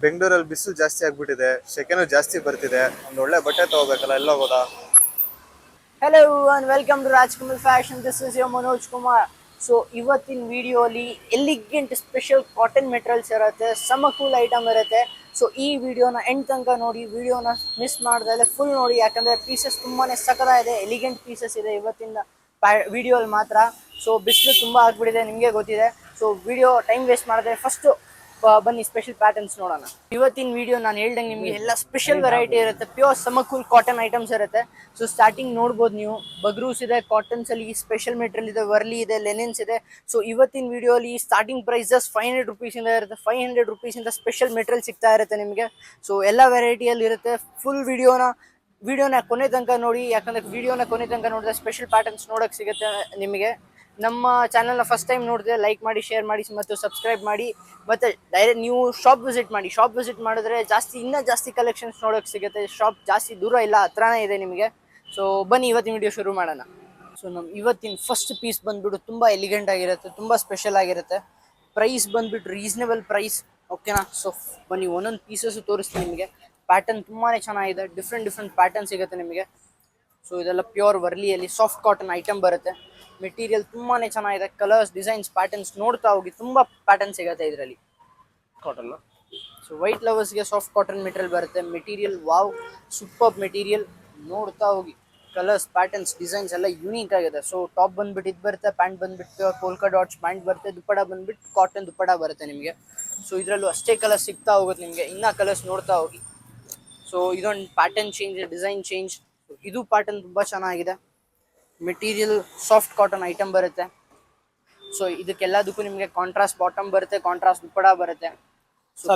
ಬೆಂಗಳೂರಲ್ಲಿ ಬಿಸಿಲು ಜಾಸ್ತಿ ಆಗ್ಬಿಟ್ಟಿದೆ, ಸೆಕೆನೂ ಜಾಸ್ತಿ ಬರ್ತಿದೆ. ಒಂದು ಒಳ್ಳೆ ಬಟ್ಟೆ ತಗೋಬೇಕಲ್ಲ, ಎಲ್ಲ ಹೋಗೋದಾ? Hello and welcome to Rajkamal Fashion. This is your Manoj Kumar. So ಇವತ್ತಿನ ವಿಡಿಯೋಲಿ ಎಲಿಗೆಂಟ್ ಸ್ಪೆಷಲ್ ಕಾಟನ್ ಮೆಟೀರಿಯಲ್ಸ್ ಇರುತ್ತೆ, ಸಮ ಕೂಲ್ ಐಟಮ್ ಇರುತ್ತೆ. ಸೊ ಈ ವಿಡಿಯೋನ ಎಂಡ್ ತನಕ ನೋಡಿ, ವಿಡಿಯೋನ ಮಿಸ್ ಮಾಡ್ದಲೆ ಫುಲ್ ನೋಡಿ, ಯಾಕಂದರೆ ಪೀಸಸ್ ತುಂಬಾ ಸಖತ್ತಾಗಿದೆ, ಎಲಿಗೆಂಟ್ ಪೀಸಸ್ ಇದೆ ಇವತ್ತಿನ ವಿಡಿಯೋಲಿ ಮಾತ್ರ. ಸೊ ಬಿಸಿಲು ತುಂಬ ಆಗ್ಬಿಟ್ಟಿದೆ, ನಿಮಗೆ ಗೊತ್ತಿದೆ. ಸೊ ವಿಡಿಯೋ ಟೈಮ್ ವೇಸ್ಟ್ ಮಾಡಿದ್ರೆ ಫಸ್ಟು ಬನ್ನಿ ಸ್ಪೆಷಲ್ ಪ್ಯಾಟರ್ನ್ಸ್ ನೋಡೋಣ. ಇವತ್ತಿನ ವಿಡಿಯೋ ನಾನು ಹೇಳ್ದಂಗೆ ನಿಮಗೆ ಎಲ್ಲ ಸ್ಪೆಷಲ್ ವೆರೈಟಿ ಇರುತ್ತೆ, ಪ್ಯೂರ್ ಸಮಕೂಲ್ ಕಾಟನ್ ಐಟಮ್ಸ್ ಇರುತ್ತೆ. ಸೊ ಸ್ಟಾರ್ಟಿಂಗ್ ನೋಡ್ಬೋದು ನೀವು, ಬಗ್ರೂಸ್ ಇದೆ, ಕಾಟನ್ಸ್ ಅಲ್ಲಿ ಸ್ಪೆಷಲ್ ಮೆಟೀರಿಯಲ್ ಇದೆ, ವರ್ಲಿ ಇದೆ, ಲೆನಿನ್ಸ್ ಇದೆ. ಸೊ ಇವತ್ತಿನ ವಿಡಿಯೋಲಿ ಸ್ಟಾರ್ಟಿಂಗ್ ಪ್ರೈಸ್ ಜಸ್ಟ್ 500 ರುಪೀಸಿಂದ ಇರುತ್ತೆ. 500 ರುಪೀಸಿಂದ ಸ್ಪೆಷಲ್ ಮೆಟೀರಿಯಲ್ ಸಿಗ್ತಾ ಇರುತ್ತೆ ನಿಮಗೆ. ಸೊ ಎಲ್ಲ ವೆರೈಟಿಯಲ್ಲಿ ಇರುತ್ತೆ. ಫುಲ್ ವಿಡಿಯೋನ ಕೊನೆ ತನಕ ನೋಡಿ, ಯಾಕಂದ್ರೆ ವಿಡಿಯೋನ ಕೊನೆ ತನಕ ನೋಡಿದ್ರೆ ಸ್ಪೆಷಲ್ ಪ್ಯಾಟರ್ನ್ಸ್ ನೋಡೋಕೆ ಸಿಗುತ್ತೆ ನಿಮಗೆ. ನಮ್ಮ ಚಾನಲ್ನ ಫಸ್ಟ್ ಟೈಮ್ ನೋಡಿದ್ರೆ ಲೈಕ್ ಮಾಡಿ, ಶೇರ್ ಮಾಡಿ ಮತ್ತು ಸಬ್ಸ್ಕ್ರೈಬ್ ಮಾಡಿ. ಮತ್ತು ಡೈರೆಕ್ಟ್ ನೀವು ಶಾಪ್ ವಿಸಿಟ್ ಮಾಡಿ. ಶಾಪ್ ವಿಸಿಟ್ ಮಾಡಿದ್ರೆ ಇನ್ನೂ ಜಾಸ್ತಿ ಕಲೆಕ್ಷನ್ಸ್ ನೋಡೋಕೆ ಸಿಗುತ್ತೆ. ಶಾಪ್ ಜಾಸ್ತಿ ದೂರ ಇಲ್ಲ, ಹತ್ರನೇ ಇದೆ ನಿಮಗೆ. ಸೊ ಬನ್ನಿ ಇವತ್ತಿನ ವಿಡಿಯೋ ಶುರು ಮಾಡೋಣ. ಸೊ ನಮ್ಮ ಇವತ್ತಿನ ಫಸ್ಟ್ ಪೀಸ್ ಬಂದುಬಿಟ್ಟು ತುಂಬ ಎಲಿಗೆಂಟ್ ಆಗಿರುತ್ತೆ, ತುಂಬ ಸ್ಪೆಷಲ್ ಆಗಿರುತ್ತೆ. ಪ್ರೈಸ್ ಬಂದುಬಿಟ್ಟು ರೀಸನೇಬಲ್ ಪ್ರೈಸ್, ಓಕೆನಾ? ಸೊ ಬನ್ನಿ ಒಂದೊಂದು ಪೀಸಸ್ಸು ತೋರಿಸ್ತೀನಿ ನಿಮಗೆ. ಪ್ಯಾಟರ್ನ್ ತುಂಬಾ ಚೆನ್ನಾಗಿದೆ, ಡಿಫ್ರೆಂಟ್ ಪ್ಯಾಟರ್ನ್ ಸಿಗುತ್ತೆ ನಿಮಗೆ. ಸೊ ಇದೆಲ್ಲ ಪ್ಯೂರ್ ವರ್ಲಿಯಲ್ಲಿ ಸಾಫ್ಟ್ ಕಾಟನ್ ಐಟಮ್ ಬರುತ್ತೆ. ಮೆಟೀರಿಯಲ್ ತುಂಬಾ ಚೆನ್ನಾಗಿದೆ, ಕಲರ್ಸ್, ಡಿಸೈನ್ಸ್, ಪ್ಯಾಟರ್ನ್ಸ್ ನೋಡ್ತಾ ಹೋಗಿ, ತುಂಬ ಪ್ಯಾಟರ್ನ್ ಸಿಗುತ್ತೆ ಇದರಲ್ಲಿ. ಕಾಟನ್, ಸೊ ವೈಟ್ ಲವರ್ಸ್ಗೆ ಸಾಫ್ಟ್ ಕಾಟನ್ ಮೆಟೀರಿಯಲ್ ಬರುತ್ತೆ. ಮೆಟೀರಿಯಲ್ ವಾವ್, ಸೂಪರ್ ಮೆಟೀರಿಯಲ್, ನೋಡ್ತಾ ಹೋಗಿ. ಕಲರ್ಸ್, ಪ್ಯಾಟರ್ನ್ಸ್, ಡಿಸೈನ್ಸ್ ಎಲ್ಲ ಯೂನಿಕ್ ಆಗಿದೆ. ಸೊ ಟಾಪ್ ಬಂದ್ಬಿಟ್ಟು ಇದು ಬರುತ್ತೆ, ಪ್ಯಾಂಟ್ ಬಂದ್ಬಿಟ್ಟು ಪೋಲ್ಕಾ ಡಾಟ್ಸ್ ಪ್ಯಾಂಟ್ ಬರುತ್ತೆ, ದುಪ್ಪಡ ಬಂದ್ಬಿಟ್ಟು ಕಾಟನ್ ದುಪ್ಪಡ ಬರುತ್ತೆ ನಿಮಗೆ. ಸೊ ಇದರಲ್ಲೂ ಅಷ್ಟೇ ಕಲರ್ಸ್ ಸಿಗ್ತಾ ಹೋಗುತ್ತೆ ನಿಮಗೆ, ಇನ್ನೂ ಕಲರ್ಸ್ ನೋಡ್ತಾ ಹೋಗಿ. ಸೊ ಇದೊಂದು ಪ್ಯಾಟರ್ನ್ ಚೇಂಜ್, ಡಿಸೈನ್ ಚೇಂಜ್. ಇದು ಪ್ಯಾಟರ್ನ್ ತುಂಬ ಚೆನ್ನಾಗಿದೆ. ಮೆಟೀರಿಯಲ್ ಸಾಫ್ಟ್ ಕಾಟನ್ ಐಟಮ್ ಬರುತ್ತೆ. ಸೊ ಇದಕ್ಕೆಲ್ಲದಕ್ಕೂ ನಿಮಗೆ ಕಾಂಟ್ರಾಸ್ಟ್ ಬಾಟಮ್ ಬರುತ್ತೆ, ಕಾಂಟ್ರಾಸ್ಟ್ ದುಪ್ಪಡ ಬರುತ್ತೆ.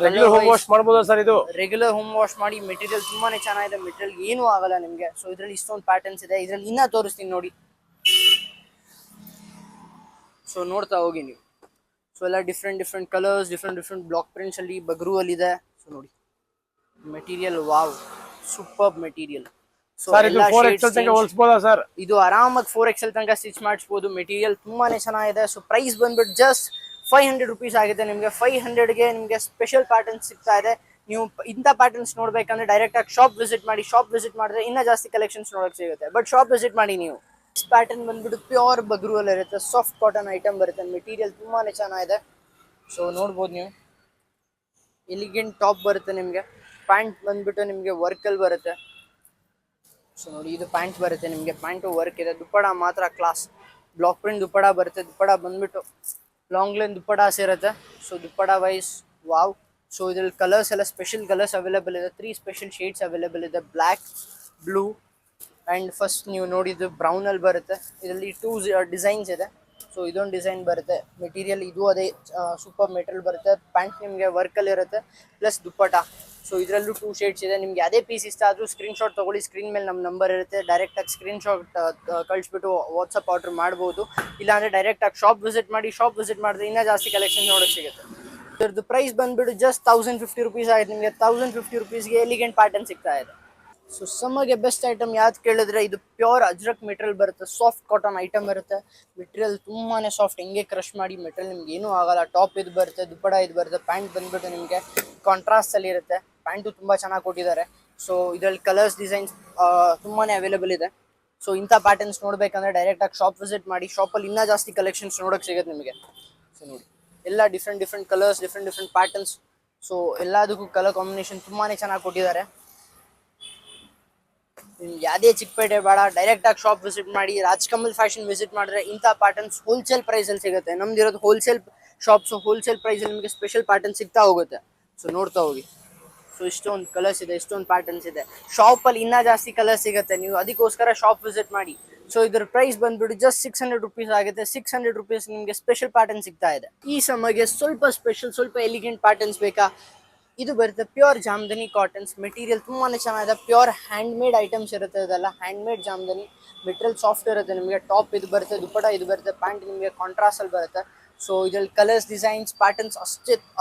ರೆಗ್ಯುಲರ್ ಹೋಮ್ ವಾಶ್ ಮಾಡಬಹುದು ಸರ್. ಇದು ರೆಗ್ಯುಲರ್ ಹೋಮ್ ವಾಶ್ ಮಾಡಿ. ಮೆಟೀರಿಯಲ್ ತುಂಬಾನೇ ಚೆನ್ನಾಗಿದೆ, ಮೆಟೀರಿಯಲ್ ಏನೂ ಆಗಲ್ಲ ನಿಮಗೆ. ಸೊ ಇದರಲ್ಲಿ ಇಷ್ಟೊಂದು ಪ್ಯಾಟರ್ನ್ಸ್ ಇದೆ, ಇದರಲ್ಲಿ ಇನ್ನೂ ತೋರಿಸ್ತೀನಿ ನೋಡಿ. ಸೊ ನೋಡ್ತಾ ಹೋಗಿ ನೀವು. ಸೊ ಎಲ್ಲ different colours, different block prints ಅಲ್ಲಿ, ಬಗ್ರೂ ಅಲ್ಲಿ ಇದೆ. ಸೊ ನೋಡಿ ಮೆಟೀರಿಯಲ್ ವಾವ್, ಸೂಪರ್ ಮೆಟೀರಿಯಲ್. ಇದು ಆರಾಮಾಗಿ 4XL ತನಕ ಸ್ಟಿಚ್ ಮಾಡಿಸ್ಬೋದು. ಮೆಟೀರಿಯಲ್ ತುಂಬಾನೇ ಚೆನ್ನಾಗಿದೆ. ಸೊ ಪ್ರೈಸ್ ಬಂದ್ಬಿಟ್ಟು ಜಸ್ಟ್ 500 ರುಪೀಸ್ ಆಗಿದೆ ನಿಮಗೆ. 500ಗೆ ನಿಮಗೆ ಸ್ಪೆಷಲ್ ಪ್ಯಾಟರ್ನ್ಸ್ ಸಿಗ್ತಾ ಇದೆ. ನೀವು ಇಂಥ ಪ್ಯಾಟರ್ನ್ಸ್ ನೋಡ್ಬೇಕಂದ್ರೆ ಡೈರೆಕ್ಟ್ ಆಗಿ ಶಾಪ್ ವಿಸಿಟ್ ಮಾಡಿ. ಶಾಪ್ ವಿಸಿಟ್ ಮಾಡಿದ್ರೆ ಇನ್ನೂ ಜಾಸ್ತಿ ಕಲೆಕ್ಷನ್ಸ್ ನೋಡೋಕೆ ಸಿಗುತ್ತೆ, ಬಟ್ ಶಾಪ್ ವಿಸಿಟ್ ಮಾಡಿ ನೀವು. ಇಸ್ ಪ್ಯಾಟರ್ನ್ ಬಂದ್ಬಿಟ್ಟು ಪ್ಯೂರ್ ಬಗ್ರೂ ಅಲ್ಲಿ ಇರುತ್ತೆ, ಸಾಫ್ಟ್ ಕಾಟನ್ ಐಟಮ್ ಬರುತ್ತೆ. ಮೆಟೀರಿಯಲ್ ತುಂಬಾನೇ ಚೆನ್ನಾಗಿದೆ. ಸೊ ನೋಡ್ಬೋದು ನೀವು. ಎಲಿಗೆಂಟ್ ಟಾಪ್ ಬರುತ್ತೆ ನಿಮಗೆ. ಪ್ಯಾಂಟ್ ಬಂದ್ಬಿಟ್ಟು ನಿಮಗೆ ವರ್ಕಲ್ಲಿ ಬರುತ್ತೆ. ಸೊ ನೋಡಿ, ಇದು ಪ್ಯಾಂಟ್ ಬರುತ್ತೆ ನಿಮಗೆ. ಪ್ಯಾಂಟು ವರ್ಕ್ ಇದೆ. ದುಪ್ಪಡ ಮಾತ್ರ ಕ್ಲಾಸ್, ಬ್ಲಾಕ್ ಪ್ರಿಂಟ್ ದುಪ್ಪಡ ಬರುತ್ತೆ. ದುಪ್ಪಡ ಬಂದ್ಬಿಟ್ಟು ಲಾಂಗ್ ಲೈನ್ ದುಪ್ಪಡಾಸ್ ಇರುತ್ತೆ. So dupatta wise wow. So ಇದರಲ್ಲಿ ಕಲರ್ಸ್ ಎಲ್ಲ ಸ್ಪೆಷಲ್ ಕಲರ್ಸ್ ಅವೈಲೇಬಲ್ ಇದೆ. 3 ಸ್ಪೆಷಲ್ ಶೇಡ್ಸ್ ಅವೈಲೇಬಲ್ ಇದೆ, ಬ್ಲ್ಯಾಕ್, ಬ್ಲೂ ಆ್ಯಂಡ್ ಫಸ್ಟ್ ನೀವು ನೋಡಿದ್ದು ಬ್ರೌನಲ್ಲಿ ಬರುತ್ತೆ. ಇದರಲ್ಲಿ 2 ಡಿಸೈನ್ಸ್ ಇದೆ. ಸೊ ಇದೊಂದು ಡಿಸೈನ್ ಬರುತ್ತೆ. ಮೆಟೀರಿಯಲ್ ಇದು ಅದೇ ಸೂಪರ್ ಮೆಟೀರಿಯಲ್ ಬರುತ್ತೆ. ಪ್ಯಾಂಟ್ ನಿಮಗೆ ವರ್ಕಲ್ಲಿ ಇರುತ್ತೆ, ಪ್ಲಸ್ ದುಪ್ಪಟ. ಸೊ ಇದರಲ್ಲೂ 2 ಶೇಡ್ಸ್ ಇದೆ. ನಿಮಗೆ ಅದೇ ಪೀಸ್ ಇಷ್ಟ ಆದರೂ ಸ್ಕ್ರೀನ್ಶಾಟ್ ತೊಗೊಳ್ಳಿ. ಸ್ಕ್ರೀನ್ ಮೇಲೆ ನಮ್ಮ ನಂಬರ್ ಇರುತ್ತೆ, ಡೈರೆಕ್ಟಾಗಿ ಸ್ಕ್ರೀನ್ಶಾಟ್ ಕಳಿಸ್ಬಿಟ್ಟು ವಾಟ್ಸಪ್ ಆರ್ಡರ್ ಮಾಡ್ಬೋದು. ಇಲ್ಲಾಂದರೆ ಡೈರೆಕ್ಟಾಗಿ ಶಾಪ್ ವಿಸಿಟ್ ಮಾಡಿ. ಶಾಪ್ ವಿಸಿಟ್ ಮಾಡಿದ್ರೆ ಇನ್ನೂ ಜಾಸ್ತಿ ಕಲೆಕ್ಷನ್ ನೋಡೋಕ್ಕೆ ಸಿಗುತ್ತೆ. ಇದ್ರದ್ದು ಪ್ರೈಸ್ ಬಂದುಬಿಟ್ಟು ಜಸ್ಟ್ 1050 ರುಪೀಸ್ ಆಗಿದೆ ನಿಮಗೆ. 1050 ರುಪೀಸ್ಗೆ ಎಲಿಗೆಂಟ್ ಪ್ಯಾಟರ್ನ್ ಸಿಗ್ತಾ ಇದೆ. ಸೊ ಸಮ್ಮಗೆ ಬೆಸ್ಟ್ ಐಟಮ್ ಯಾವ್ದು ಕೇಳಿದ್ರೆ ಇದು ಪ್ಯೂರ್ ಅಜ್ರಕ್ ಮೆಟೀರಿಯಲ್ ಬರುತ್ತೆ. ಸಾಫ್ಟ್ ಕಾಟನ್ ಐಟಮ್ ಇರುತ್ತೆ. ಮೆಟೀರಿಯಲ್ ತುಂಬಾ ಸಾಫ್ಟ್, ಹಿಂಗೆ ಕ್ರಶ್ ಮಾಡಿ ಮೆಟೀರಿಯಲ್ ನಿಮ್ಗೆ ಏನೂ ಆಗಲ್ಲ. ಟಾಪ್ ಇದು ಬರುತ್ತೆ, ದುಪ್ಪಡ ಇದು ಬರುತ್ತೆ. ಪ್ಯಾಂಟ್ ಬಂದ್ಬಿಟ್ಟು ನಿಮಗೆ ಕಾಂಟ್ರಾಸ್ಟಲ್ಲಿ ಇರುತ್ತೆ. ಪ್ಯಾಂಟು ತುಂಬ ಚೆನ್ನಾಗಿ ಕೊಟ್ಟಿದ್ದಾರೆ. ಸೊ ಇದರಲ್ಲಿ ಕಲರ್ಸ್, ಡಿಸೈನ್ಸ್ ತುಂಬಾ ಅವೈಲೇಬಲ್ ಇದೆ. ಸೊ ಇಂಥ ಪ್ಯಾಟರ್ನ್ಸ್ ನೋಡಬೇಕಂದ್ರೆ ಡೈರೆಕ್ಟಾಗಿ ಶಾಪ್ ವಿಸಿಟ್ ಮಾಡಿ. ಶಾಪಲ್ಲಿ ಇನ್ನೂ ಜಾಸ್ತಿ ಕಲೆಕ್ಷನ್ಸ್ ನೋಡೋಕ್ಕೆ ಸಿಗುತ್ತೆ ನಿಮಗೆ. ಸೊ ನೋಡಿ, ಎಲ್ಲ different colours, different patterns. So ಎಲ್ಲದಕ್ಕೂ ಕಲರ್ ಕಾಂಬಿನೇಷನ್ ತುಂಬಾ ಚೆನ್ನಾಗಿ ಕೊಟ್ಟಿದ್ದಾರೆ. ನಿಮ್ಗೆ ಯಾವುದೇ ಚಿಕ್ಕಪೇಟೆ ಬೇಡ, ಡೈರೆಕ್ಟಾಗಿ ಶಾಪ್ ವಿಸಿಟ್ ಮಾಡಿ. ರಾಜ್ಕಮಲ್ ಫ್ಯಾಷನ್ ವಿಸಿಟ್ ಮಾಡಿದ್ರೆ ಇಂಥ ಪ್ಯಾಟರ್ನ್ಸ್ ಹೋಲ್ಸೇಲ್ ಪ್ರೈಸಲ್ಲಿ ಸಿಗುತ್ತೆ. ನಮ್ದು ಇರೋದು ಹೋಲ್ಸೇಲ್ ಶಾಪ್ಸು, ಹೋಲ್ಸೇಲ್ ಪ್ರೈಸಲ್ಲಿ ನಿಮಗೆ ಸ್ಪೆಷಲ್ ಪ್ಯಾಟರ್ನ್ ಸಿಗ್ತಾ ಹೋಗುತ್ತೆ. ಸೊ ನೋಡ್ತಾ ಹೋಗಿ. ಸೊ ಇಷ್ಟೊಂದು ಕಲರ್ಸ್ ಇದೆ, ಇಷ್ಟೊಂದು ಪ್ಯಾಟರ್ನ್ಸ್ ಇದೆ. ಶಾಪಲ್ಲಿ ಇನ್ನೂ ಜಾಸ್ತಿ ಕಲರ್ಸ್ ಸಿಗುತ್ತೆ, ನೀವು ಅದಕ್ಕೋಸ್ಕರ ಶಾಪ್ ವಿಸಿಟ್ ಮಾಡಿ. ಸೊ ಇದ್ರ ಪ್ರೈಸ್ ಬಂದ್ಬಿಟ್ಟು ಜಸ್ಟ್ 600 ರುಪೀಸ್ ಆಗುತ್ತೆ. 600 ರುಪೀಸ್ ನಿಮಗೆ ಸ್ಪೆಷಲ್ ಪ್ಯಾಟರ್ನ್ ಸಿಗ್ತಾ ಇದೆ. ಈ ಸಮಯಕ್ಕೆ ಸ್ವಲ್ಪ ಸ್ಪೆಷಲ್, ಸ್ವಲ್ಪ ಎಲಿಗೆಂಟ್ ಪ್ಯಾಟರ್ನ್ಸ್ ಬೇಕಾ? ಇದು ಬರುತ್ತೆ ಪ್ಯೂರ್ ಜಾಮ್ದನಿ ಕಾಟನ್ಸ್. ಮೆಟೀರಿಯಲ್ ತುಂಬಾ ಚೆನ್ನಾಗಿದೆ. ಪ್ಯೂರ್ ಹ್ಯಾಂಡ್ ಮೇಡ್ ಐಟಮ್ಸ್ ಇರುತ್ತೆ. ಇದೆಲ್ಲ ಹ್ಯಾಂಡ್ ಮೇಡ್ ಜಾಮ್ದನಿ. ಮೆಟೀರಿಯಲ್ ಸಾಫ್ಟ್ ಇರುತ್ತೆ ನಿಮಗೆ. ಟಾಪ್ ಇದು ಬರುತ್ತೆ, ದುಪ್ಪಟ ಇದು ಬರುತ್ತೆ, ಪ್ಯಾಂಟ್ ನಿಮಗೆ ಕಾಂಟ್ರಾಸ್ಟಲ್ಲಿ ಬರುತ್ತೆ. ಸೊ ಇದರಲ್ಲಿ ಕಲರ್ಸ್, ಡಿಸೈನ್ಸ್, ಪ್ಯಾಟರ್ನ್ಸ್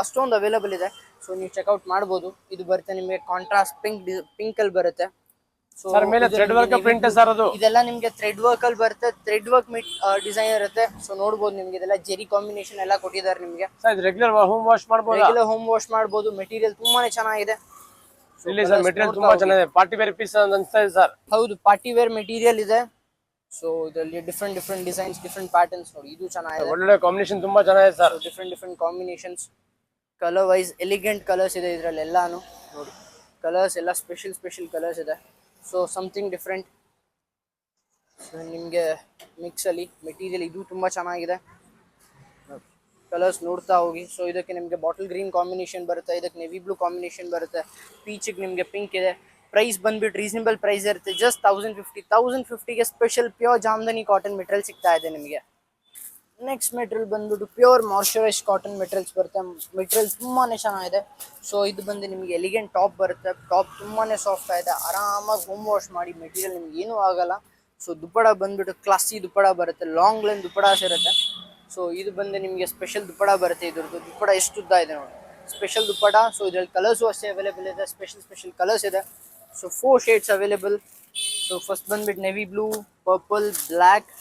ಅಷ್ಟೊಂದು ಅವೈಲೇಬಲ್ ಇದೆ. ಸೊ ನೀವು ಚೆಕ್ಔಟ್ ಮಾಡ್ಬೋದು. ಇದು ಬರುತ್ತೆ ನಿಮಗೆ ಕಾಂಟ್ರಾಸ್ಟ್ ಪಿಂಕಲ್ಲಿ ಬರುತ್ತೆ. ಸೊ ಸರ್ ಮೇಲೆ ಥ್ರೆಡ್ ವರ್ಕ್ ಪ್ರಿಂಟ್ ಸರ್ ಅದು. ಇದೆಲ್ಲ ನಿಮ್ಗೆ ಥ್ರೆಡ್ ವರ್ಕ್ ಅಲ್ಲಿ ಬರುತ್ತೆ, ಥ್ರೆಡ್ ವರ್ಕ್ ಡಿಸೈನ್ ಇರುತ್ತೆ. ಸೊ ನೋಡ್ಬೋದು ನಿಮ್ಗೆ ಇದೆಲ್ಲ ಜೆರಿ ಕಾಂಬಿನೇಷನ್ ಎಲ್ಲ ಕೊಟ್ಟಿದ್ದಾರೆ ನಿಮ್ಗೆ. ಸರ್ ಇದು ರೆಗ್ಯುಲರ್ ಹೋಮ್ ವಾಶ್ ಮಾಡಬಹುದು. ರೆಗ್ಯುಲರ್ ಹೋಮ್ ವಾಶ್ ಮಾಡಬಹುದು. ಮೆಟೀರಿಯಲ್ ತುಂಬಾನೇ ಚೆನ್ನಾಗಿದೆ. ಇಲ್ಲಿ ಸರ್ ಮೆಟೀರಿಯಲ್ ತುಂಬಾ ಚೆನ್ನಾಗಿದೆ, ಪಾರ್ಟಿ ವೇರ್ ಪೀಸ್ ಅನ್ಸ್ತಾ ಇದೆ ಸರ್. ಹೌದು, ಪಾರ್ಟಿ ವೇರ್ ಮೆಟೀರಿಯಲ್ ಇದೆ. ಸೊ ಇದರಲ್ಲಿ ಡಿಫ್ರೆಂಟ್ ಡಿಸೈನ್ಸ್, ಡಿಫ್ರೆಂಟ್ ಪ್ಯಾಟರ್ನ್ಸ್ ನೋಡಿ, ಇದು ಚೆನ್ನಾಗಿದೆ. ಒಳ್ಳೆ ಕಾಂಬಿನೇಷನ್ ತುಂಬಾ ಚೆನ್ನಾಗಿದೆ sir. Different combinations, colour wise elegant colours ಇದೆ ಇದರಲ್ಲಿ ಎಲ್ಲಾನು. ನೋಡಿ ಕಲರ್ಸ್ ಎಲ್ಲ ಸ್ಪೆಷಲ್ ಕಲರ್ಸ್ ಇದೆ. So something different. ಸೊ ನಿಮಗೆ ಮಿಕ್ಸ್ ಅಲ್ಲಿ ಮೆಟೀರಿಯಲ್ ಇದು ತುಂಬಾ ಚೆನ್ನಾಗಿದೆ. ಕಲರ್ಸ್ ನೋಡ್ತಾ ಹೋಗಿ. ಸೊ ಇದಕ್ಕೆ ನಿಮಗೆ ಬಾಟಲ್ ಗ್ರೀನ್ ಕಾಂಬಿನೇಷನ್ ಬರುತ್ತೆ, ಇದಕ್ಕೆ ನೆವಿ ಬ್ಲೂ ಕಾಂಬಿನೇಷನ್ ಬರುತ್ತೆ, ಪೀಚಿಗೆ ನಿಮಗೆ ಪಿಂಕ್ ಇದೆ. ಪ್ರೈಸ್ ಬಂದ್ಬಿಟ್ಟು ರೀಸನಬಲ್ ಪ್ರೈಸ್ ಇರುತ್ತೆ, ಜಸ್ಟ್ 1050ಗೆ special pure jamdani cotton material ಸಿಗ್ತಾ ಇದೆ ನಿಮಗೆ. ನೆಕ್ಸ್ಟ್ ಮೆಟೀರಿಯಲ್ ಬಂದ್ಬಿಟ್ಟು ಪ್ಯೂರ್ ಮಾಯ್ಶ್ಚರೈಸ್ ಕಾಟನ್ ಮೆಟೀರಿಯಲ್ಸ್ ಬರುತ್ತೆ. ಮೆಟೀರಿಯಲ್ ತುಂಬಾನೇ ಚೆನ್ನಾಗಿದೆ. ಸೊ ಇದು ಬಂದು ನಿಮಗೆ ಎಲಿಗೆಂಟ್ ಟಾಪ್ ಬರುತ್ತೆ. ಟಾಪ್ ತುಂಬಾನೇ ಸಾಫ್ಟ್ ಆಗಿದೆ, ಆರಾಮಾಗಿ ಹೋಮ್ ವಾಶ್ ಮಾಡಿ ಮೆಟೀರಿಯಲ್ ನಿಮ್ಗೆ ಏನೂ ಆಗಲ್ಲ. ಸೊ ದುಪ್ಪಡ ಬಂದ್ಬಿಟ್ಟು ಕ್ಲಾಸಿ ದುಪ್ಪಡ ಬರುತ್ತೆ, ಲಾಂಗ್ ಲೆಂತ್ ದುಪ್ಪಡಾಸ್ ಇರುತ್ತೆ. ಸೊ ಇದು ಬಂದು ನಿಮಗೆ ಸ್ಪೆಷಲ್ ದುಪ್ಪಡ ಬರುತ್ತೆ. ಇದ್ರದ್ದು ದುಪ್ಪಡ ಎಷ್ಟು ಉದ್ದ ಇದೆ ನೋಡಿ, ಸ್ಪೆಷಲ್ ದುಪ್ಪಡ. ಸೊ ಇದರಲ್ಲಿ ಕಲರ್ಸು ಅಷ್ಟೇ ಅವೈಲೇಬಲ್ ಇದೆ, ಸ್ಪೆಷಲ್ ಕಲರ್ಸ್ ಇದೆ. So 4 shades available. So first ಬಂದ್ಬಿಟ್ಟು navy blue, purple, black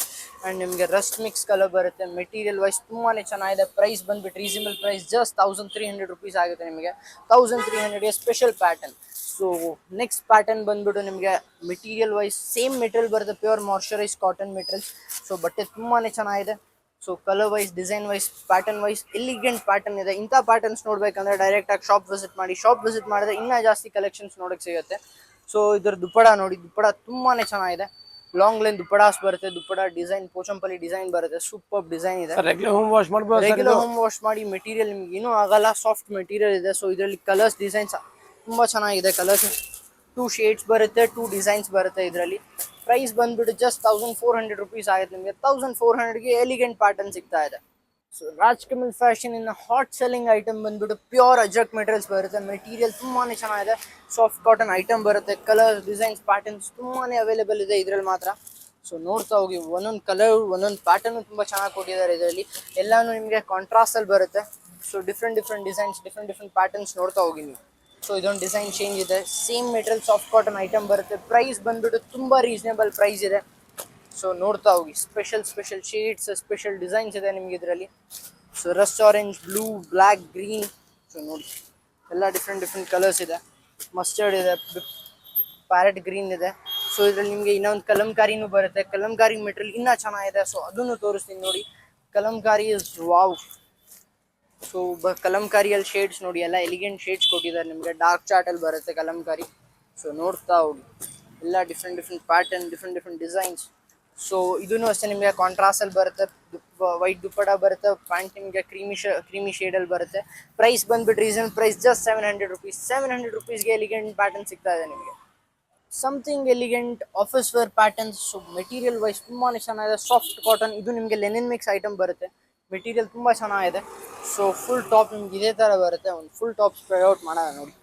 and ನಿಮಗೆ ರಸ್ಟ್ ಮಿಕ್ಸ್ ಕಲರ್ ಬರುತ್ತೆ. ಮೆಟೀರಿಯಲ್ ವೈಸ್ ತುಂಬಾ ಚೆನ್ನಾಗಿದೆ. ಪ್ರೈಸ್ ಬಂದ್ಬಿಟ್ಟು ರೀಸನಬಲ್ ಪ್ರೈಸ್, ಜಸ್ಟ್ 1300 ರುಪೀಸ್ ಆಗುತ್ತೆ ನಿಮಗೆ. 1300ಗೆ special pattern. So next pattern ಬಂದ್ಬಿಟ್ಟು ನಿಮಗೆ ಮೆಟೀರಿಯಲ್ ವೈಸ್ ಸೇಮ್ ಮೆಟೀರಿಯಲ್ ಬರುತ್ತೆ, pure moisturise cotton materials. So ಬಟ್ಟೆ ತುಂಬಾ ಚೆನ್ನಾಗಿದೆ. So colour wise, design wise, pattern wise elegant pattern ಇದೆ. ಇಂಥ ಪ್ಯಾಟರ್ನ್ಸ್ ನೋಡ್ಬೇಕಂದ್ರೆ ಡೈರೆಕ್ಟಾಗಿ ಶಾಪ್ ವಿಸಿಟ್ ಮಾಡಿ. ಶಾಪ್ ವಿಸಿಟ್ ಮಾಡಿದ್ರೆ ಇನ್ನೂ ಜಾಸ್ತಿ ಕಲೆಕ್ಷನ್ಸ್ ನೋಡೋಕ್ಕೆ ಸಿಗುತ್ತೆ. ಸೊ ಇದ್ರ ದುಪ್ಪಡ ನೋಡಿ, ದುಪ್ಪಡ ತುಂಬಾ ಚೆನ್ನಾಗಿದೆ. ಲಾಂಗ್ ಲೆಂತ್ ದುಪ್ಪಡಾಸ್ ಬರುತ್ತೆ. ದುಪ್ಪಡ ಡಿಸೈನ್ ಪೋಚಂಪಲ್ಲಿ ಡಿಸೈನ್ ಬರುತ್ತೆ, ಸೂಪರ್ ಡಿಸೈನ್ ಇದೆ. ರೆಗ್ಯುಲರ್ ಹೋಮ್ ವಾಶ್ ಮಾಡಬಹುದು. ರೆಗ್ಯುಲರ್ ಹೋಮ್ ವಾಶ್ ಮಾಡಿ ಮೆಟೀರಿಯಲ್ ನಿಮ್ಗೆ ಏನೂ ಆಗಲ್ಲ, ಸಾಫ್ಟ್ ಮೆಟೀರಿಯಲ್ ಇದೆ. ಸೊ ಇದರಲ್ಲಿ ಕಲರ್ಸ್, ಡಿಸೈನ್ಸ್ ತುಂಬಾ ಚೆನ್ನಾಗಿದೆ. ಕಲರ್ಸ್ 2 ಶೇಡ್ಸ್ ಬರುತ್ತೆ, 2 ಡಿಸೈನ್ಸ್ ಬರುತ್ತೆ ಇದರಲ್ಲಿ. ಪ್ರೈಸ್ ಬಂದ್ಬಿಟ್ಟು ಜಸ್ಟ್ 1400 ರುಪೀಸ್ ಆಗುತ್ತೆ ನಿಮಗೆ. 1400ಗೆ ಎಲಿಗೆಂಟ್ ಪ್ಯಾಟರ್ನ್ ಸಿಗ್ತಾ ಇದೆ. So Rajkamal fashion in hot selling item ಬಂದ್ಬಿಟ್ಟು ಪ್ಯೂರ್ ಅಜಕ್ ಮೆಟೀರಿಯಲ್ಸ್ ಬರುತ್ತೆ. ಮೆಟೀರಿಯಲ್ ತುಂಬಾ ಚೆನ್ನಾಗಿದೆ, ಸಾಫ್ಟ್ ಕಾಟನ್ ಐಟಮ್ ಬರುತ್ತೆ. ಕಲರ್, ಡಿಸೈನ್ಸ್, ಪ್ಯಾಟರ್ನ್ಸ್ ತುಂಬಾ ಅವೈಲೇಬಲ್ ಇದೆ ಇದರಲ್ಲಿ ಮಾತ್ರ. ಸೊ ನೋಡ್ತಾ ಹೋಗಿ, ಒಂದೊಂದು ಕಲರ್, ಒಂದೊಂದು ಪ್ಯಾಟರ್ನ್ ತುಂಬ ಚೆನ್ನಾಗಿ ಕೊಟ್ಟಿದ್ದಾರೆ ಇದರಲ್ಲಿ. ಎಲ್ಲಾನು ನಿಮಗೆ ಕಾಂಟ್ರಾಸ್ಟಲ್ಲಿ ಬರುತ್ತೆ. So different designs, different patterns ನೋಡ್ತಾ ಹೋಗಿ ನೀವು. ಸೊ ಇದೊಂದು ಡಿಸೈನ್ ಚೇಂಜ್ ಇದೆ. Same material soft cotton item ಬರುತ್ತೆ. ಪ್ರೈಸ್ ಬಂದ್ಬಿಟ್ಟು ತುಂಬ ರೀಸನೇಬಲ್ ಪ್ರೈಸ್ ಇದೆ. ಸೊ ನೋಡ್ತಾ ಹೋಗಿ, ಸ್ಪೆಷಲ್ ಶೇಡ್ಸ್, ಸ್ಪೆಷಲ್ ಡಿಸೈನ್ಸ್ ಇದೆ ನಿಮ್ಗೆ ಇದರಲ್ಲಿ. So Rust orange, blue, black, green. So ನೋಡಿ ಎಲ್ಲ ಡಿಫ್ರೆಂಟ್ ಕಲರ್ಸ್ ಇದೆ. ಮಸ್ಟರ್ಡ್ ಇದೆ, ಪ್ಯಾರೆಟ್ ಗ್ರೀನ್ ಇದೆ. ಸೊ ಇದರಲ್ಲಿ ನಿಮಗೆ ಇನ್ನೊಂದು ಕಲಂಕಾರಿನೂ ಬರುತ್ತೆ. ಕಲಂಕಾರಿ ಮೆಟೀರಿಯಲ್ ಇನ್ನೂ ಚೆನ್ನಾಗಿದೆ. ಸೊ ಅದನ್ನು ತೋರಿಸ್ತೀನಿ ನೋಡಿ. Kalamkari is wow. ಸೊ ಕಲಂಕಾರಿಯಲ್ಲಿ ಶೇಡ್ಸ್ ನೋಡಿ, ಎಲ್ಲ ಎಲಿಗೆಂಟ್ ಶೇಡ್ಸ್ ಕೊಟ್ಟಿದ್ದಾರೆ ನಿಮಗೆ. ಡಾರ್ಕ್ ಚಾರ್ಟಲ್ಲಿ ಬರುತ್ತೆ ಕಲಂಕಾರಿ. ಸೊ ನೋಡ್ತಾ ಹೋಗಿ, ಎಲ್ಲ different pattern, different designs. So ಇದೂ ಅಷ್ಟೇ ನಿಮಗೆ ಕಾಂಟ್ರಾಸ್ಟಲ್ಲಿ ಬರುತ್ತೆ. ವೈಟ್ ದುಪ್ಪಡ ಬರುತ್ತೆ. ಪ್ಯಾಂಟ್ ನಿಮಗೆ ಕ್ರೀಮಿ ಶೇಡಲ್ಲಿ ಬರುತ್ತೆ. ಪ್ರೈಸ್ ಬಂದ್ಬಿಟ್ಟು ರೀಸನಬಲ್ ಪ್ರೈಸ್, ಜಸ್ಟ್ 700 ರುಪೀಸ್. 700 ರುಪೀಸ್ಗೆ ಎಲಿಗೆಂಟ್ ಪ್ಯಾಟರ್ನ್ ಸಿಗ್ತಾ ಇದೆ ನಿಮಗೆ. Something elegant office wear patterns. So material wise ತುಂಬಾ ಚೆನ್ನಾಗಿದೆ, ಸಾಫ್ಟ್ ಕಾಟನ್. ಇದು ನಿಮಗೆ ಲೆನಿನ್ ಮಿಕ್ಸ್ ಐಟಮ್ ಬರುತ್ತೆ. ಮೆಟೀರಿಯಲ್ ತುಂಬ ಚೆನ್ನಾಗಿದೆ. ಸೊ ಫುಲ್ ಟಾಪ್ ನಿಮ್ಗೆ ಇದೇ ಥರ ಬರುತ್ತೆ. ಒಂದು ಫುಲ್ ಟಾಪ್ ಸ್ಪ್ರೆಡ್ ಔಟ್ ಮಾಡೋಣ ನೋಡಿ.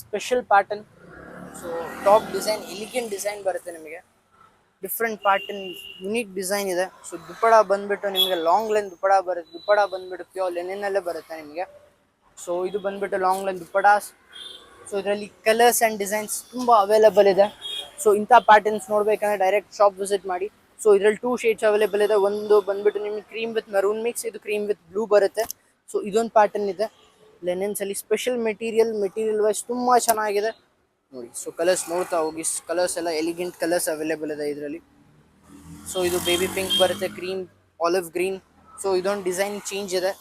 Special pattern. So top design, elegant design ಬರುತ್ತೆ ನಿಮಗೆ. ಡಿಫ್ರೆಂಟ್ ಪ್ಯಾಟರ್ನ್, ಯುನೀಕ್ ಡಿಸೈನ್ ಇದೆ. ಸೊ ದುಪ್ಪಡ ಬಂದ್ಬಿಟ್ಟು ನಿಮಗೆ ಲಾಂಗ್ ಲೆಂತ್ ದುಪ್ಪಡ ಬರುತ್ತೆ. ದುಪ್ಪಡ ಬಂದ್ಬಿಟ್ಟು ಪ್ಯೂರ್ ಲೆನಿನಲ್ಲೇ ಬರುತ್ತೆ ನಿಮಗೆ. ಸೊ ಇದು ಬಂದ್ಬಿಟ್ಟು ಲಾಂಗ್ ಲೆಂತ್ ದುಪ್ಪಡಾಸ್. ಸೊ ಇದರಲ್ಲಿ ಕಲರ್ಸ್ ಆ್ಯಂಡ್ ಡಿಸೈನ್ಸ್ ತುಂಬ ಅವೈಲೇಬಲ್ ಇದೆ. ಸೊ ಇಂಥ ಪ್ಯಾಟರ್ನ್ಸ್ ನೋಡಬೇಕಂದ್ರೆ ಡೈರೆಕ್ಟ್ ಶಾಪ್ ವಿಸಿಟ್ ಮಾಡಿ. ಸೊ ಇದರಲ್ಲಿ 2 ಶೇಡ್ಸ್ ಅವೈಲೇಬಲ್ ಇದೆ. ಒಂದು ಬಂದ್ಬಿಟ್ಟು ನಿಮಗೆ ಕ್ರೀಮ್ ವಿತ್ ಮೆರೂನ್ ಮಿಕ್ಸ್, ಇದು ಕ್ರೀಮ್ ವಿತ್ ಬ್ಲೂ ಬರುತ್ತೆ. ಸೊ ಇದೊಂದು ಪ್ಯಾಟರ್ನ್ ಇದೆ ಲೆನಿನ್ಸಲ್ಲಿ. ಸ್ಪೆಷಲ್ ಮೆಟೀರಿಯಲ್ ವೈಸ್ ತುಂಬ ಚೆನ್ನಾಗಿದೆ ನೋಡಿ. ಸೊ ಕಲರ್ಸ್ ನೋಡ್ತಾ ಹೋಗಿ, ಕಲರ್ಸ್ ಎಲ್ಲ ಎಲಿಗೆಂಟ್ ಕಲರ್ಸ್ ಅವೈಲೇಬಲ್ ಇದೆ ಇದರಲ್ಲಿ. ಸೊ ಇದು ಬೇಬಿ ಪಿಂಕ್ ಬರುತ್ತೆ, ಕ್ರೀಮ್, ಆಲಿವ್ ಗ್ರೀನ್. ಸೊ ಇದೊಂದು ಡಿಸೈನ್ ಚೇಂಜ್ ಇದೆ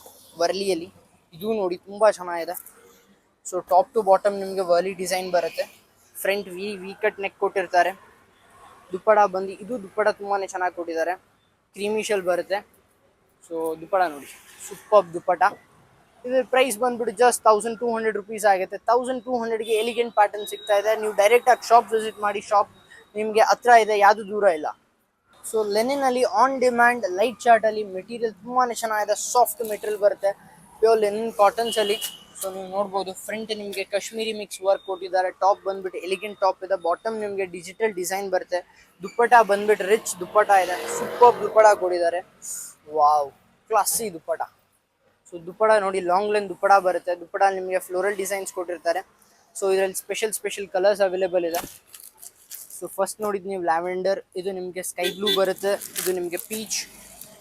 ವರ್ಲಿಯಲ್ಲಿ. ಇದು ನೋಡಿ ತುಂಬ ಚೆನ್ನಾಗಿದೆ. ಸೊ ಟಾಪ್ ಟು ಬಾಟಮ್ ನಿಮಗೆ ವರ್ಲಿ ಡಿಸೈನ್ ಬರುತ್ತೆ. ಫ್ರಂಟ್ ವಿ ಕಟ್ ನೆಕ್ ಕೊಟ್ಟಿರ್ತಾರೆ. ದುಪ್ಪಡ ಬಂದು, ಇದು ದುಪ್ಪಡ ತುಂಬಾ ಚೆನ್ನಾಗಿ ಕೊಟ್ಟಿದ್ದಾರೆ. ಕ್ರೀಮಿ ಶೆಲ್ ಬರುತ್ತೆ. ಸೊ ದುಪ್ಪಡ ನೋಡಿ, ಸೂಪರ್ ದುಪ್ಪಟ. ಇದ್ರ ಪ್ರೈಸ್ ಬಂದ್ಬಿಟ್ಟು ಜಸ್ಟ್ 1200 ರುಪೀಸ್ ಆಗುತ್ತೆ. 1200ಗೆ ಎಲಿಗೆಂಟ್ ಪ್ಯಾಟರ್ನ್ ಸಿಗ್ತಾ ಇದೆ. ನೀವು ಡೈರೆಕ್ಟಾಗಿ ಶಾಪ್ ವಿಸಿಟ್ ಮಾಡಿ. ಶಾಪ್ ನಿಮಗೆ ಹತ್ರ ಇದೆ, ಯಾವುದು ದೂರ ಇಲ್ಲ. ಸೊ ಲೆನಿನಲ್ಲಿ ಆನ್ ಡಿಮ್ಯಾಂಡ್ ಲೈಟ್ ಚಾರ್ಟಲ್ಲಿ ಮೆಟೀರಿಯಲ್ ತುಂಬಾ ಚೆನ್ನಾಗಿದೆ. ಸಾಫ್ಟ್ ಮೆಟೀರಿಯಲ್ ಬರುತ್ತೆ, ಪ್ಯೂರ್ ಲೆನಿನ್ ಕಾಟನ್ಸಲ್ಲಿ. ಸೊ ನೀವು ನೋಡ್ಬೋದು, ಫ್ರಂಟ್ ನಿಮಗೆ ಕಾಶ್ಮೀರಿ ಮಿಕ್ಸ್ ವರ್ಕ್ ಕೊಟ್ಟಿದ್ದಾರೆ. ಟಾಪ್ ಬಂದ್ಬಿಟ್ಟು ಎಲಿಗೆಂಟ್ ಟಾಪ್ ಇದೆ. ಬಾಟಮ್ ನಿಮಗೆ ಡಿಜಿಟಲ್ ಡಿಸೈನ್ ಬರುತ್ತೆ. ದುಪ್ಪಟ ಬಂದ್ಬಿಟ್ಟು ರಿಚ್ ದುಪ್ಪಟ ಇದೆ. ಸೂಪರ್ ದುಪ್ಪಟ ಕೊಟ್ಟಿದ್ದಾರೆ. Wow, classy dupatta. So dupatta ನೋಡಿ, ಲಾಂಗ್ ಲೆಂತ್ ದುಪ್ಪಡ ಬರುತ್ತೆ. ದುಪ್ಪಡ ನಿಮಗೆ ಫ್ಲೋರಲ್ ಡಿಸೈನ್ಸ್ ಕೊಟ್ಟಿರ್ತಾರೆ. ಸೊ ಇದರಲ್ಲಿ ಸ್ಪೆಷಲ್ ಕಲರ್ಸ್ ಅವೈಲೇಬಲ್ ಇದೆ. ಸೊ ಸೊ ಫಸ್ಟ್ ನೋಡಿದ್ ನೀವು ಲ್ಯಾವೆಂಡರ್, ಇದು ನಿಮಗೆ ಸ್ಕೈ ಬ್ಲೂ ಬರುತ್ತೆ, ಇದು ನಿಮಗೆ ಪೀಚ್.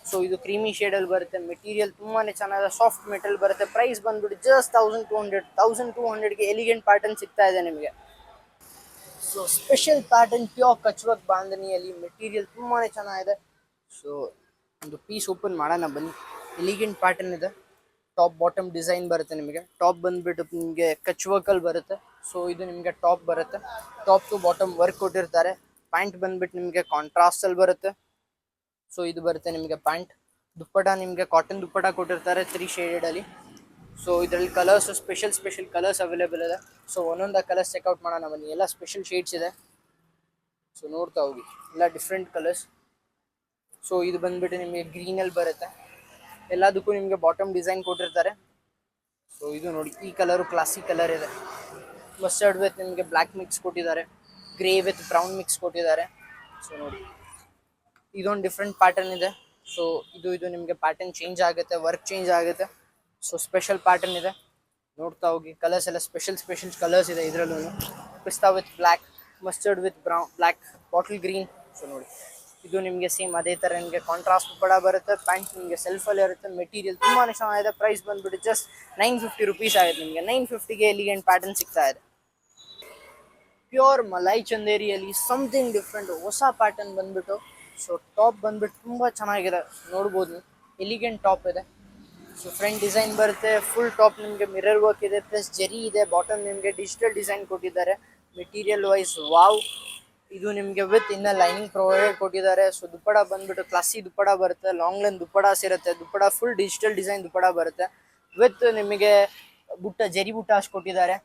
ಸೊ ಇದು ಕ್ರೀಮಿ ಶೇಡಲ್ಲಿ ಬರುತ್ತೆ. ಮೆಟೀರಿಯಲ್ ತುಂಬಾ ಚೆನ್ನಾಗಿದೆ, ಸಾಫ್ಟ್ ಮೆಟೀರಿಯಲ್ ಬರುತ್ತೆ. ಪ್ರೈಸ್ ಬಂದ್ಬಿಟ್ಟು ಜಸ್ಟ್ 1200ಗೆ ಎಲಿಗೆಂಟ್ ಪ್ಯಾಟರ್ನ್ ಸಿಗ್ತಾ ಇದೆ ನಿಮಗೆ. So special pattern pure Kutch work ಬಾಂಧನಿಯಲ್ಲಿ ಮೆಟೀರಿಯಲ್ ತುಂಬಾ ಚೆನ್ನಾಗಿದೆ. ಸೊ ಒಂದು ಪೀಸ್ ಓಪನ್ ಮಾಡೋಣ ಬನ್ನಿ. ಎಲಿಗೆಂಟ್ ಪ್ಯಾಟರ್ನ್ ಇದೆ, ಟಾಪ್ ಬಾಟಮ್ ಡಿಸೈನ್ ಬರುತ್ತೆ ನಿಮಗೆ. ಟಾಪ್ ಬಂದ್ಬಿಟ್ಟು ನಿಮಗೆ ಕಚ್ ವರ್ಕಲ್ಲಿ ಬರುತ್ತೆ. ಸೊ ಇದು ನಿಮಗೆ ಟಾಪ್ ಬರುತ್ತೆ, ಟಾಪ್ ಟು ಬಾಟಮ್ ವರ್ಕ್ ಕೊಟ್ಟಿರ್ತಾರೆ. ಪ್ಯಾಂಟ್ ಬಂದ್ಬಿಟ್ಟು ನಿಮಗೆ ಕಾಂಟ್ರಾಸ್ಟಲ್ಲಿ ಬರುತ್ತೆ. ಸೊ ಇದು ಬರುತ್ತೆ ನಿಮಗೆ ಪ್ಯಾಂಟ್. ದುಪ್ಪಟ ನಿಮಗೆ ಕಾಟನ್ ದುಪ್ಪಟ ಕೊಟ್ಟಿರ್ತಾರೆ 3 ಶೇಡಲ್ಲಿ. ಸೊ ಇದರಲ್ಲಿ ಕಲರ್ಸ್ ಸ್ಪೆಷಲ್ ಕಲರ್ಸ್ ಅವೈಲೇಬಲ್ ಇದೆ. ಸೊ ಒಂದೊಂದು ಕಲರ್ಸ್ ಚೆಕ್ಔಟ್ ಮಾಡೋಣ ಬನ್ನಿ. ಎಲ್ಲ ಸ್ಪೆಷಲ್ ಶೇಡ್ಸ್ ಇದೆ, ಸೊ ನೋಡ್ತಾ ಹೋಗಿ, ಎಲ್ಲ ಡಿಫ್ರೆಂಟ್ ಕಲರ್ಸ್. ಸೊ ಇದು ಬಂದ್ಬಿಟ್ಟು ನಿಮಗೆ ಗ್ರೀನಲ್ಲಿ ಬರುತ್ತೆ. ಎಲ್ಲದಕ್ಕೂ ನಿಮಗೆ ಬಾಟಮ್ ಡಿಸೈನ್ ಕೊಟ್ಟಿರ್ತಾರೆ. ಸೊ ಇದು ನೋಡಿ, ಈ ಕಲರು ಕ್ಲಾಸಿಕ್ ಕಲರ್ ಇದೆ. ಮಸ್ಟರ್ಡ್ ವಿತ್ ನಿಮಗೆ ಬ್ಲ್ಯಾಕ್ ಮಿಕ್ಸ್ ಕೊಟ್ಟಿದ್ದಾರೆ, ಗ್ರೇ ವಿತ್ ಬ್ರೌನ್ ಮಿಕ್ಸ್ ಕೊಟ್ಟಿದ್ದಾರೆ. ಸೊ ನೋಡಿ, ಇದೊಂದು ಡಿಫ್ರೆಂಟ್ ಪ್ಯಾಟರ್ನ್ ಇದೆ. ಸೊ ಇದು ನಿಮಗೆ ಪ್ಯಾಟರ್ನ್ ಚೇಂಜ್ ಆಗುತ್ತೆ, ವರ್ಕ್ ಚೇಂಜ್ ಆಗುತ್ತೆ. ಸೊ ಸ್ಪೆಷಲ್ ಪ್ಯಾಟರ್ನ್ ಇದೆ, ನೋಡ್ತಾ ಹೋಗಿ. ಕಲರ್ಸ್ ಎಲ್ಲ ಸ್ಪೆಷಲ್ ಕಲರ್ಸ್ ಇದೆ ಇದರಲ್ಲೂ. ಪಿಸ್ತಾ with black, mustard with black, bottle green. So ನೋಡಿ, ಇದು ನಿಮಗೆ ಸೇಮ್ ಅದೇ ಥರ ನಿಮಗೆ ಕಾಂಟ್ರಾಸ್ಟ್ ದುಪ್ಪಟ ಬರುತ್ತೆ. ಪ್ಯಾಂಟ್ ನಿಮಗೆ ಸೆಲ್ಫಲ್ಲಿ ಇರುತ್ತೆ. ಮೆಟೀರಿಯಲ್ ತುಂಬಾ ಚೆನ್ನಾಗಿದೆ. ಪ್ರೈಸ್ ಬಂದ್ಬಿಟ್ಟು ಜಸ್ಟ್ 950 ರುಪೀಸ್ ಆಗುತ್ತೆ ನಿಮಗೆ. 950ಗೆ ಎಲಿಗೆಂಟ್ ಪ್ಯಾಟರ್ನ್ ಸಿಗ್ತಾ ಇದೆ. ಪ್ಯೂರ್ ಮಲೈ ಚಂದೇರಿಯಲ್ಲಿ ಸಮಥಿಂಗ್ ಡಿಫ್ರೆಂಟ್ ಹೊಸ ಪ್ಯಾಟರ್ನ್ ಬಂದ್ಬಿಟ್ಟು. ಸೊ ಟಾಪ್ ಬಂದ್ಬಿಟ್ಟು ತುಂಬ ಚೆನ್ನಾಗಿದೆ, ನೋಡ್ಬೋದು. ಎಲಿಗೆಂಟ್ ಟಾಪ್ ಇದೆ. ಸೊ ಫ್ರಂಟ್ ಡಿಸೈನ್ ಬರುತ್ತೆ, ಫುಲ್ ಟಾಪ್ ನಿಮಗೆ ಮಿರರ್ ವರ್ಕ್ ಇದೆ, ಪ್ಲಸ್ ಜೆರಿ ಇದೆ. ಬಾಟಮ್ ನಿಮಗೆ ಡಿಜಿಟಲ್ ಡಿಸೈನ್ ಕೊಟ್ಟಿದ್ದಾರೆ. Material wise wow. ಇದು ನಿಮಗೆ ವಿತ್ ಇನ್ನ ಲೈನಿಂಗ್ ಪ್ರೊವೈಡೆಡ್ ಕೊಟ್ಟಿದ್ದಾರೆ. ಸೊ ದುಪ್ಪಡ ಬಂದ್ಬಿಟ್ಟು ಕ್ಲಾಸಿ ದುಪ್ಪಡ ಬರುತ್ತೆ, ಲಾಂಗ್ ಲೆಂತ್ ದುಪ್ಪಡಾಸ್ ಇರುತ್ತೆ. Dupatta full digital design dupatta ಬರುತ್ತೆ, ವಿತ್ ನಿಮಗೆ ಜೆರಿ ಬುಟ್ಟಾಸ್ ಕೊಟ್ಟಿದ್ದಾರೆ.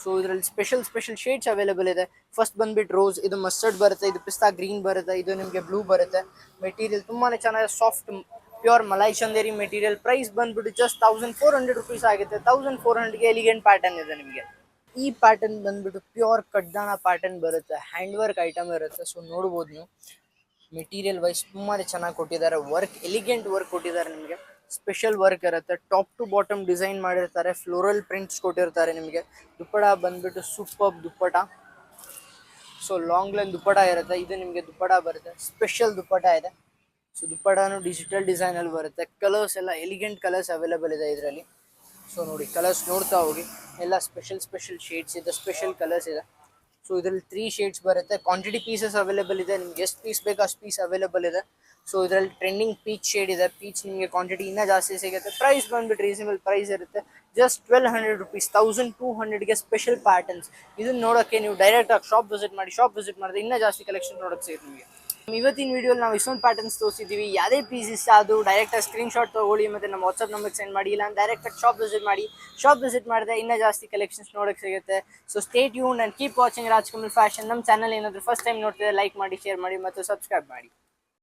ಸೊ ಇದರಲ್ಲಿ ಸ್ಪೆಷಲ್ ಶೇಡ್ಸ್ ಅವೈಲೇಬಲ್ ಇದೆ. ಫಸ್ಟ್ ಬಂದ್ಬಿಟ್ಟು ರೋಸ್, ಇದು ಮಸ್ಟರ್ಡ್ ಬರುತ್ತೆ, ಇದು ಪಿಸ್ತಾ ಗ್ರೀನ್ ಬರುತ್ತೆ, ಇದು ನಿಮಗೆ ಬ್ಲೂ ಬರುತ್ತೆ. ಮೆಟೀರಿಯಲ್ ತುಂಬಾನೇ ಚೆನ್ನಾಗಿದೆ, soft pure malai Chanderi material. Price ಬಂದ್ಬಿಟ್ಟು ಜಸ್ಟ್ 1400 ರುಪೀಸ್ ಆಗುತ್ತೆ. 1400ಗೆ ಎಲಿಗೆಂಟ್ ಪ್ಯಾಟರ್ನ್ ಇದೆ ನಿಮಗೆ. ಈ ಪ್ಯಾಟರ್ನ್ ಬಂದ್ಬಿಟ್ಟು ಪ್ಯೂರ್ ಕಡ್ದಾನ ಪ್ಯಾಟರ್ನ್ ಬರುತ್ತೆ, ಹ್ಯಾಂಡ್ ವರ್ಕ್ ಐಟಮ್ ಇರುತ್ತೆ. ಸೊ ನೋಡ್ಬೋದು ನೀವು, ಮೆಟೀರಿಯಲ್ ವೈಸ್ ತುಂಬಾ ಚೆನ್ನಾಗಿ ಕೊಟ್ಟಿದ್ದಾರೆ. ವರ್ಕ್ ಎಲಿಗೆಂಟ್ ವರ್ಕ್ ಕೊಟ್ಟಿದ್ದಾರೆ ನಿಮಗೆ. ಸ್ಪೆಷಲ್ ವರ್ಕ್ ಇರುತ್ತೆ, ಟಾಪ್ ಟು ಬಾಟಮ್ ಡಿಸೈನ್ ಮಾಡಿರ್ತಾರೆ, ಫ್ಲೋರಲ್ ಪ್ರಿಂಟ್ಸ್ ಕೊಟ್ಟಿರ್ತಾರೆ ನಿಮಗೆ. ದುಪ್ಪಟ ಬಂದ್ಬಿಟ್ಟು super dupatta. So long length dupatta ಇರುತ್ತೆ. ಇದು ನಿಮಗೆ ದುಪ್ಪಟ ಬರುತ್ತೆ, ಸ್ಪೆಷಲ್ ದುಪ್ಪಟ ಇದೆ. ಸೊ ದುಪ್ಪಟನು ಡಿಜಿಟಲ್ ಡಿಸೈನಲ್ಲಿ ಬರುತ್ತೆ. ಕಲರ್ಸ್ ಎಲ್ಲ ಎಲಿಗೆಂಟ್ ಕಲರ್ಸ್ ಅವೈಲೇಬಲ್ ಇದೆ ಇದರಲ್ಲಿ. ಸೊ ನೋಡಿ, ಕಲರ್ಸ್ ನೋಡ್ತಾ ಹೋಗಿ, ಎಲ್ಲ ಸ್ಪೆಷಲ್ ಶೇಡ್ಸ್ ಇದೆ, ಸ್ಪೆಷಲ್ ಕಲರ್ಸ್ ಇದೆ. ಸೊ ಇದರಲ್ಲಿ 3 ಶೇಡ್ಸ್ ಬರುತ್ತೆ. ಕ್ವಾಂಟಿಟಿ ಪೀಸಸ್ ಅವೈಲೇಬಲ್ ಇದೆ, ನಿಮ್ಗೆ ಎಷ್ಟು ಪೀಸ್ ಬೇಕು ಅಷ್ಟು ಪೀಸ್ ಅವೈಲೇಬಲ್ ಇದೆ. ಸೊ ಇದರಲ್ಲಿ ಟ್ರೆಂಡಿಂಗ್ ಪೀಚ್ ಶೇಡ್ ಇದೆ. ಪೀಚ್ ನಿಮಗೆ ಕ್ವಾಂಟಿಟಿ ಇನ್ನೂ ಜಾಸ್ತಿ ಸಿಗುತ್ತೆ. ಪ್ರೈಸ್ ಬಂದ್ಬಿಟ್ಟು ರೀಸನಬಲ್ ಪ್ರೈಸ್ ಇರುತ್ತೆ, ಜಸ್ಟ್ 1200 ರುಪೀಸ್. 1200ಗೆ ಸ್ಪೆಷಲ್ ಪ್ಯಾಟರ್ನ್ಸ್. ಇದನ್ನ ನೋಡೋಕ್ಕೆ ನೀವು ಡೈರೆಕ್ಟಾಗಿ ಶಾಪ್ ವಿಸಿಟ್ ಮಾಡಿದ್ರೆ ಇನ್ನೂ ಜಾಸ್ತಿ ಕಲೆಕ್ಷನ್ ನೋಡೋಕ್ಕೆ ಸಿಗುತ್ತೆ ನಿಮಗೆ. ಇವತ್ತಿನ ವಿಡಿಯೋಲಿ ನಾವು ಇಷ್ಟೊಂದು ಪ್ಯಾಟರ್ನ್ಸ್ ತೋರಿಸಿದ್ದೀವಿ. ಯಾವುದೇ ಪೀಸ್ ಇಷ್ಟ ಅದು ಡೈರೆಕ್ಟಾಗಿ ಸ್ಕ್ರೀನ್ಶಾಟ್ ತೊಗೊಳ್ಳಿ, ಮತ್ತು ನಮ್ಮ ವಾಟ್ಸಪ್ ನಂಬರ್ಗೆ ಸೆಂಡ್ ಮಾಡಿ. ಇಲ್ಲ ಡೈರೆಕ್ಟಾಗಿ ಶಾಪ್ ವಿಸಿಟ್ ಮಾಡಿದ್ರೆ ಇನ್ನೂ ಜಾಸ್ತಿ ಕಲೆಕ್ಷನ್ಸ್ ನೋಡೋಕ್ಕೆ ಸಿಗುತ್ತೆ. So stay tuned and keep watching Rajkamal fashion. ನಮ್ಮ ಚಾನಲ್ ಏನಾದರೂ ಫಸ್ಟ್ ಟೈಮ್ ನೋಡ್ತಿದ್ರೆ ಲೈಕ್ ಮಾಡಿ, ಶೇರ್ ಮಾಡಿ ಮತ್ತು ಸಬ್ಸ್ಕ್ರೈಬ್ ಮಾಡಿ.